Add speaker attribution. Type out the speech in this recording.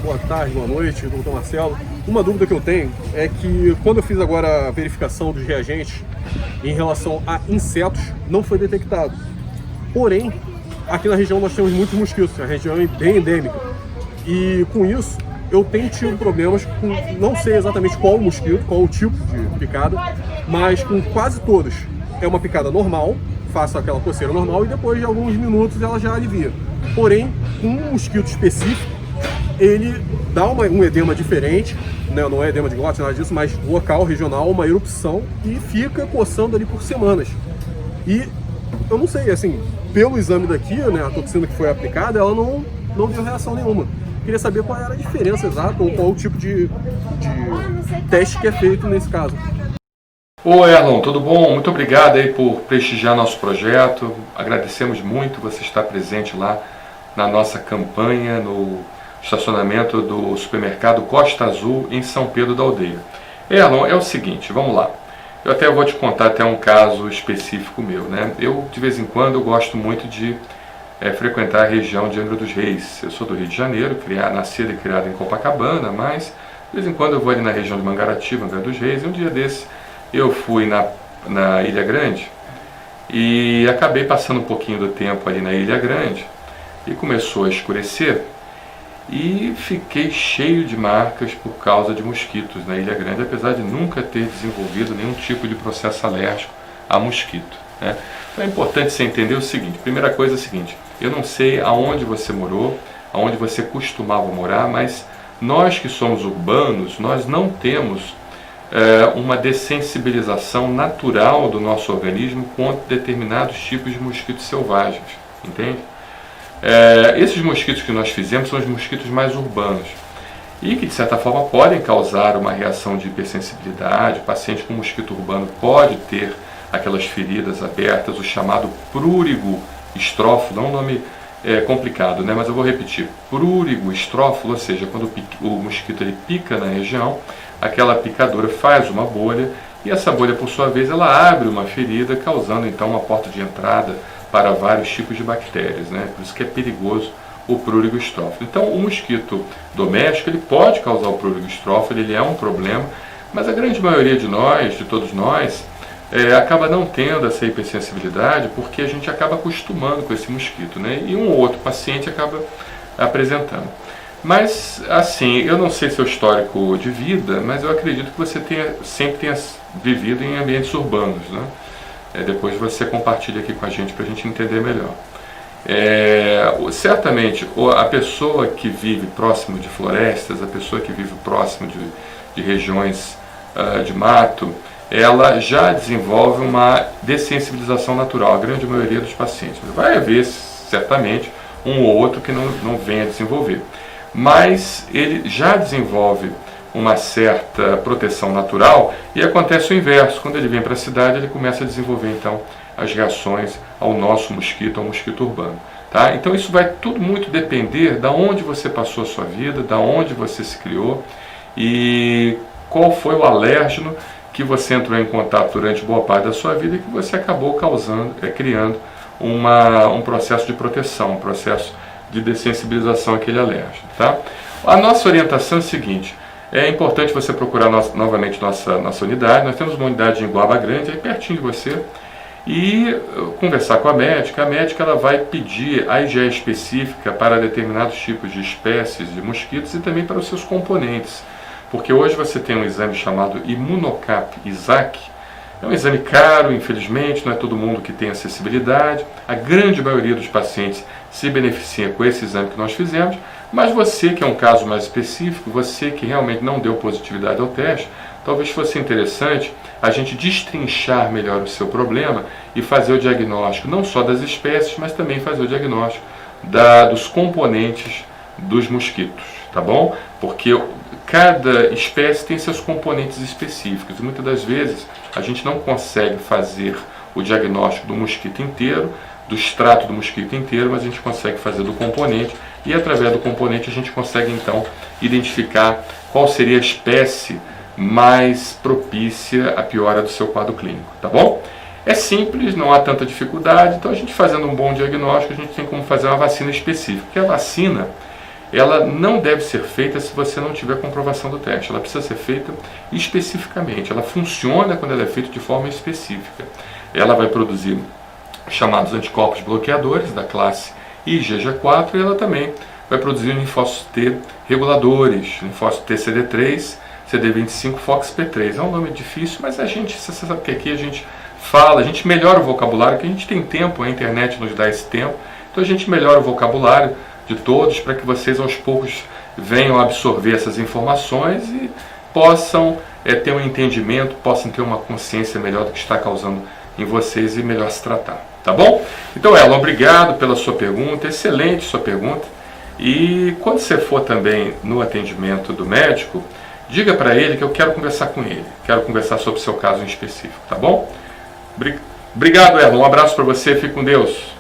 Speaker 1: boa tarde, boa noite, doutor Marcelo. Uma dúvida que eu tenho é que quando eu fiz agora a verificação dos reagentes em relação a insetos, não foi detectado. Porém, aqui na região nós temos muitos mosquitos, a região é bem endêmica. E com isso, eu tenho tido problemas com, não sei exatamente qual o mosquito, qual o tipo de picada, mas com quase todos. É uma picada normal, faço aquela coceira normal e depois de alguns minutos ela já alivia. Porém, com um mosquito específico, ele dá um edema diferente, né? Não é edema de glote, nada disso, mas local, regional, uma erupção e fica coçando ali por semanas. E eu não sei, assim, pelo exame daqui, né, a toxina que foi aplicada, ela não deu reação nenhuma. Queria saber qual era a diferença exata ou qual o tipo de teste que é feito nesse caso.
Speaker 2: Oi, Erlon, tudo bom? Muito obrigado aí por prestigiar nosso projeto. Agradecemos muito você estar presente lá na nossa campanha, no estacionamento do supermercado Costa Azul, em São Pedro da Aldeia. Erlon, é o seguinte, vamos lá. Eu até vou te contar até um caso específico meu, né? Eu, de vez em quando, eu gosto muito de frequentar a região de Angra dos Reis. Eu sou do Rio de Janeiro, nascido e criado em Copacabana, mas de vez em quando eu vou ali na região de Mangaratiba, Angra dos Reis, e um dia desse eu fui na Ilha Grande e acabei passando um pouquinho do tempo ali na Ilha Grande e começou a escurecer e fiquei cheio de marcas por causa de mosquitos na Ilha Grande, apesar de nunca ter desenvolvido nenhum tipo de processo alérgico a mosquito, né? Então é importante você entender o seguinte: primeira coisa é a seguinte, eu não sei aonde você morou, aonde você costumava morar, mas nós que somos urbanos, nós não temos uma dessensibilização natural do nosso organismo contra determinados tipos de mosquitos selvagens, entende? Esses mosquitos que nós fizemos são os mosquitos mais urbanos e que de certa forma podem causar uma reação de hipersensibilidade. O paciente com mosquito urbano pode ter aquelas feridas abertas, o chamado prurigo estrófilo, é um nome complicado, né? Mas eu vou repetir: prurigo estrófilo, ou seja, quando o mosquito ele pica na região, aquela picadura faz uma bolha e essa bolha, por sua vez, ela abre uma ferida, causando então uma porta de entrada para vários tipos de bactérias, né? Por isso que é perigoso o prurigo estrófilo. Então, o mosquito doméstico ele pode causar o prurigo estrófilo, ele é um problema, mas a grande maioria de nós, de todos nós, acaba não tendo essa hipersensibilidade porque a gente acaba acostumando com esse mosquito, né? E um ou outro paciente acaba apresentando. Mas, assim, eu não sei seu histórico de vida, mas eu acredito que você sempre tenha vivido em ambientes urbanos, né? Depois você compartilha aqui com a gente para a gente entender melhor. Certamente, a pessoa que vive próximo de florestas, a pessoa que vive próximo de regiões de mato, ela já desenvolve uma dessensibilização natural, a grande maioria dos pacientes. Vai haver, certamente, um ou outro que não venha desenvolver. Mas ele já desenvolve uma certa proteção natural e acontece o inverso. Quando ele vem para a cidade, ele começa a desenvolver, então, as reações ao nosso mosquito, ao mosquito urbano. Tá? Então isso vai tudo muito depender de onde você passou a sua vida, de onde você se criou e qual foi o alérgeno que você entrou em contato durante boa parte da sua vida e que você acabou criando um processo de proteção, um processo de dessensibilização àquele alérgeno. Tá? A nossa orientação é a seguinte: é importante você procurar novamente nossa unidade. Nós temos uma unidade em Guaba Grande, aí pertinho de você, e conversar com a médica. A médica ela vai pedir a IgE específica para determinados tipos de espécies de mosquitos e também para os seus componentes. Porque hoje você tem um exame chamado Imunocap-Isaac. É um exame caro, infelizmente, não é todo mundo que tem acessibilidade. A grande maioria dos pacientes se beneficia com esse exame que nós fizemos, mas você que é um caso mais específico, você que realmente não deu positividade ao teste, talvez fosse interessante a gente destrinchar melhor o seu problema e fazer o diagnóstico não só das espécies, mas também fazer o diagnóstico dos componentes dos mosquitos, tá bom? Porque cada espécie tem seus componentes específicos e muitas das vezes a gente não consegue fazer o diagnóstico do mosquito inteiro, do extrato do mosquito inteiro, mas a gente consegue fazer do componente e através do componente a gente consegue então identificar qual seria a espécie mais propícia à piora do seu quadro clínico, tá bom? É simples, não há tanta dificuldade, então a gente fazendo um bom diagnóstico, a gente tem como fazer uma vacina específica, porque a vacina, ela não deve ser feita se você não tiver comprovação do teste. Ela precisa ser feita especificamente. Ela funciona quando ela é feita de forma específica. Ela vai produzir chamados anticorpos bloqueadores da classe IgG4 e ela também vai produzir linfócitos T reguladores, linfócito T CD3, CD25, FOXP3. É um nome difícil, mas você sabe que aqui a gente fala, a gente melhora o vocabulário, que a gente tem tempo, a internet nos dá esse tempo, então a gente melhora o vocabulário de todos para que vocês aos poucos venham absorver essas informações e possam ter um entendimento, possam ter uma consciência melhor do que está causando em vocês e melhor se tratar, tá bom? Então, Erlon, obrigado pela sua pergunta, excelente sua pergunta. E quando você for também no atendimento do médico, diga para ele que eu quero conversar com ele, quero conversar sobre o seu caso em específico, tá bom? Obrigado, Erlon, um abraço para você, fique com Deus.